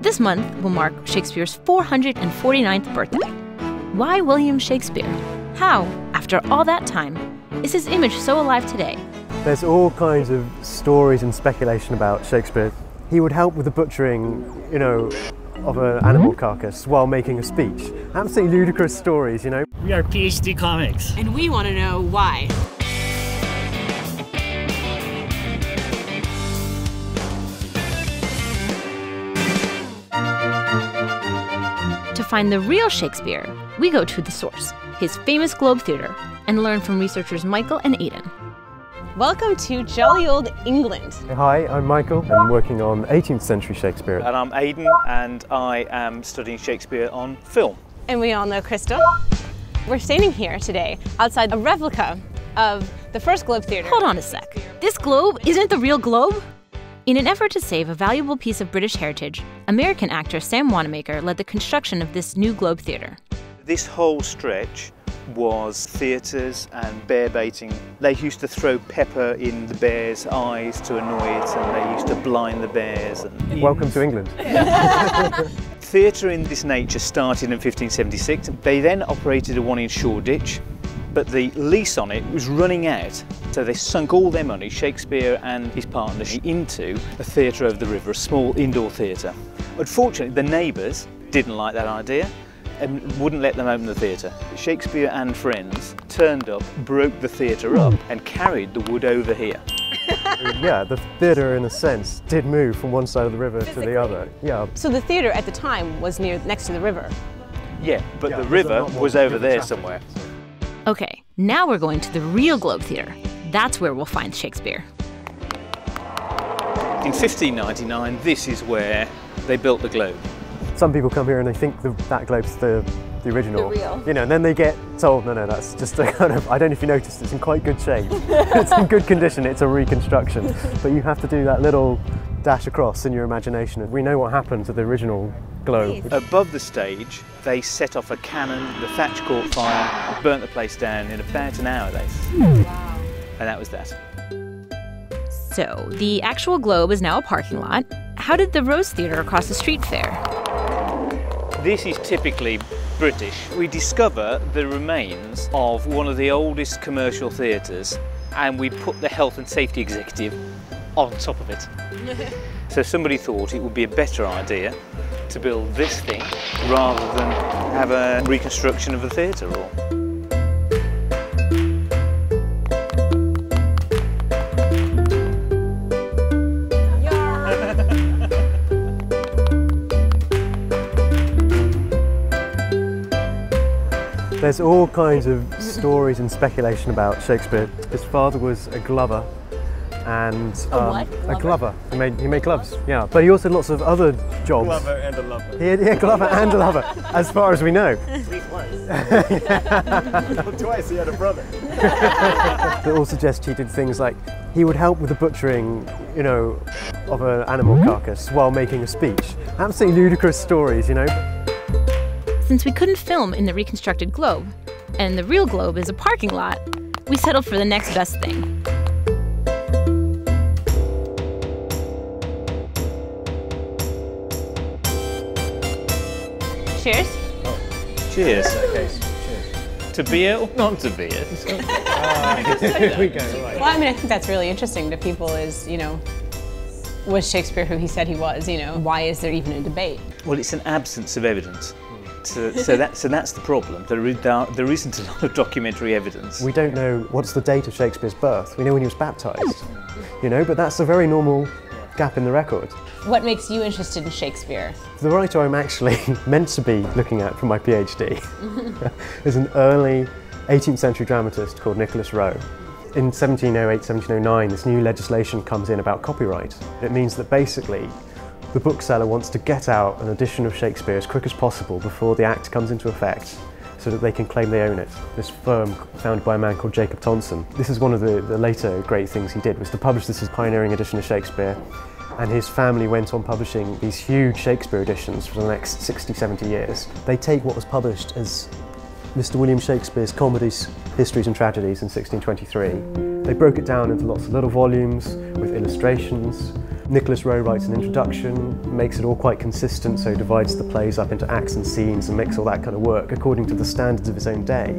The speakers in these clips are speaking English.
This month will mark Shakespeare's 449th birthday. Why William Shakespeare? How, after all that time, is his image so alive today? There's all kinds of stories and speculation about Shakespeare. He would help with the butchering, of an animal carcass while making a speech. Absolutely ludicrous stories, We are Ph.D. comics. And we want to know why. To find the real Shakespeare, we go to the source, his famous Globe Theatre, and learn from researchers Michael and Aidan. Welcome to jolly old England. Hi, I'm Michael. I'm working on 18th century Shakespeare. And I'm Aidan, and I am studying Shakespeare on film. And we all know Crystal. We're standing here today outside a replica of the first Globe Theatre. Hold on a sec. This globe isn't the real globe? In an effort to save a valuable piece of British heritage, American actor Sam Wanamaker led the construction of this new Globe Theatre. This whole stretch was theatres and bear baiting. They used to throw pepper in the bear's eyes to annoy it, and they used to blind the bears. Welcome to England. Theatre in this nature started in 1576. They then operated a one in Shoreditch, but the lease on it was running out. So they sunk all their money, Shakespeare and his partner, into a theatre over the river, a small indoor theatre. Unfortunately, the neighbours didn't like that idea and wouldn't let them open the theatre. Shakespeare and friends turned up, broke the theatre up and carried the wood over here. Yeah, the theatre in a sense did move from one side of the river to the other. Yeah. So the theatre at the time was next to the river. Yeah, but the river was over there somewhere. Okay, now we're going to the real Globe Theatre. That's where we'll find Shakespeare. In 1599, this is where they built the Globe. Some people come here and they think that globe's the original. The real. And then they get told, no, that's just a kind of, I don't know if you noticed, it's in quite good shape. It's in good condition, it's a reconstruction. But you have to do that little dash across in your imagination. And we know what happened to the original globe. Above the stage, they set off a cannon, the thatch caught fire, burnt the place down in about an hour. Wow. And that was that. So, the actual Globe is now a parking lot. How did the Rose Theatre across the street fare? This is typically British. We discover the remains of one of the oldest commercial theatres, and we put the health and safety executive on top of it. So somebody thought it would be a better idea to build this thing rather than have a reconstruction of the theatre hall. There's all kinds of stories and speculation about Shakespeare. His father was a glover and a glover. He made gloves, yeah. But he also had lots of other jobs. Glover and a lover. He had glover and a lover, as far as we know. Twice he had a brother. That all suggest he did things like he would help with the butchering, of an animal carcass while making a speech. Absolutely ludicrous stories, Since we couldn't film in the reconstructed Globe, and the real Globe is a parking lot, we settled for the next best thing. Cheers. Oh. Cheers. Okay. Cheers. To beer or not to beer? Here we go. Right. Well, I think that's really interesting to people is, was Shakespeare who he said he was? Why is there even a debate? Well, it's an absence of evidence. So that's the problem. There isn't a lot of documentary evidence. We don't know what's the date of Shakespeare's birth. We know when he was baptised, but that's a very normal gap in the record. What makes you interested in Shakespeare? The writer I'm actually meant to be looking at for my PhD is an early 18th century dramatist called Nicholas Rowe. In 1708, 1709, this new legislation comes in about copyright. It means that basically the bookseller wants to get out an edition of Shakespeare as quick as possible before the act comes into effect so that they can claim they own it. This firm, founded by a man called Jacob Tonson. This is one of the later great things he did, was to publish this as pioneering edition of Shakespeare, and his family went on publishing these huge Shakespeare editions for the next 60, 70 years. They take what was published as Mr. William Shakespeare's Comedies, Histories and Tragedies in 1623. They broke it down into lots of little volumes with illustrations, Nicholas Rowe writes an introduction, makes it all quite consistent, so divides the plays up into acts and scenes and makes all that kind of work according to the standards of his own day.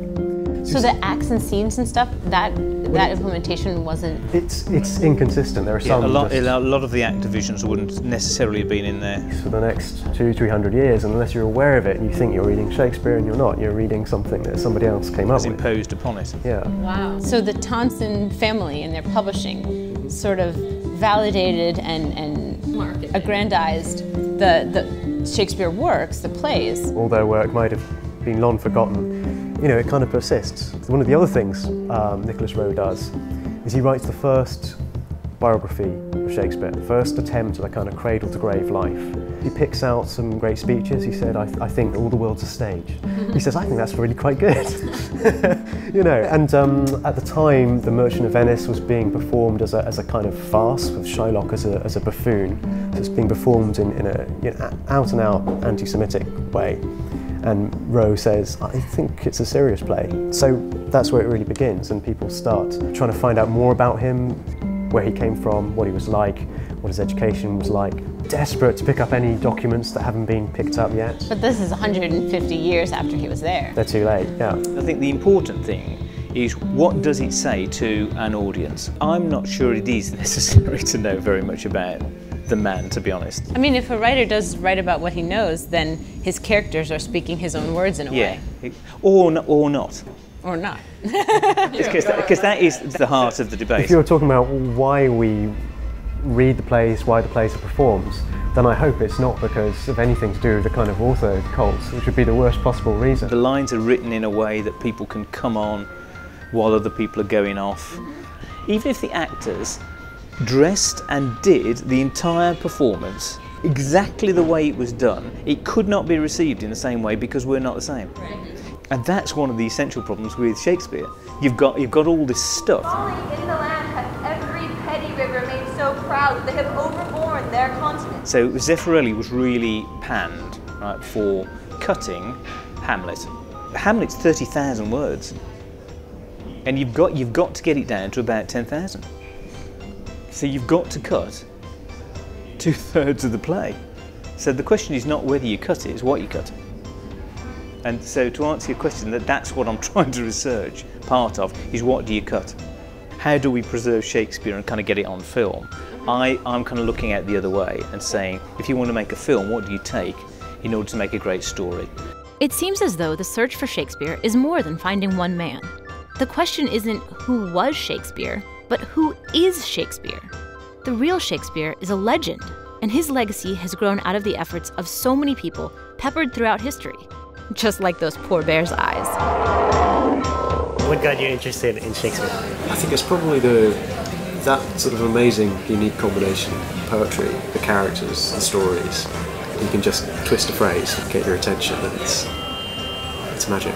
So the acts and scenes and stuff, that implementation wasn't... It's inconsistent. There are some... A lot of the act divisions wouldn't necessarily have been in there. For the next 200-300 years, unless you're aware of it and you think you're reading Shakespeare and you're not, you're reading something that somebody else came up with. Imposed upon it. Yeah. Wow. So the Tonson family and their publishing sort of validated and aggrandized the Shakespeare works, the plays. All their work might have been long forgotten. You know, it kind of persists. One of the other things Nicholas Rowe does is he writes the first biography of Shakespeare, the first attempt at a kind of cradle-to-grave life. He picks out some great speeches. He said, I think all the world's a stage. He says, I think that's really quite good. You know, and at the time, The Merchant of Venice was being performed as a kind of farce, with Shylock as a buffoon. So it's being performed in a out-and-out anti-Semitic way. And Rowe says, I think it's a serious play. So that's where it really begins, and people start trying to find out more about him, where he came from, what he was like, what his education was like. Desperate to pick up any documents that haven't been picked up yet. But this is 150 years after he was there. They're too late, yeah. I think the important thing is, what does it say to an audience? I'm not sure it is necessary to know very much about the man, to be honest. I mean, if a writer does write about what he knows, then his characters are speaking his own words in a way. Or not. Or not. Because that is the heart of the debate. If you're talking about why we read the plays, why the plays are performed, then I hope it's not because of anything to do with the kind of author cult, which would be the worst possible reason. The lines are written in a way that people can come on while other people are going off. Even if the actors dressed and did the entire performance exactly the way it was done, it could not be received in the same way because we're not the same. And that's one of the essential problems with Shakespeare. You've got all this stuff. Folly in the land hath every petty river made so proud that they have overborne their continent. So Zeffirelli was really panned, right, for cutting Hamlet. Hamlet's 30,000 words, and you've got to get it down to about 10,000. So you've got to cut 2/3 of the play. So the question is not whether you cut it, it's what you cut. And so to answer your question, that's what I'm trying to research, part of, is what do you cut? How do we preserve Shakespeare and kind of get it on film? I'm kind of looking at the other way and saying, if you want to make a film, what do you take in order to make a great story? It seems as though the search for Shakespeare is more than finding one man. The question isn't who was Shakespeare, but who is Shakespeare? The real Shakespeare is a legend, and his legacy has grown out of the efforts of so many people peppered throughout history, just like those poor bear's eyes. What got you interested in Shakespeare? I think it's probably that sort of amazing, unique combination of poetry, the characters, the stories. You can just twist a phrase and get your attention, and it's magic.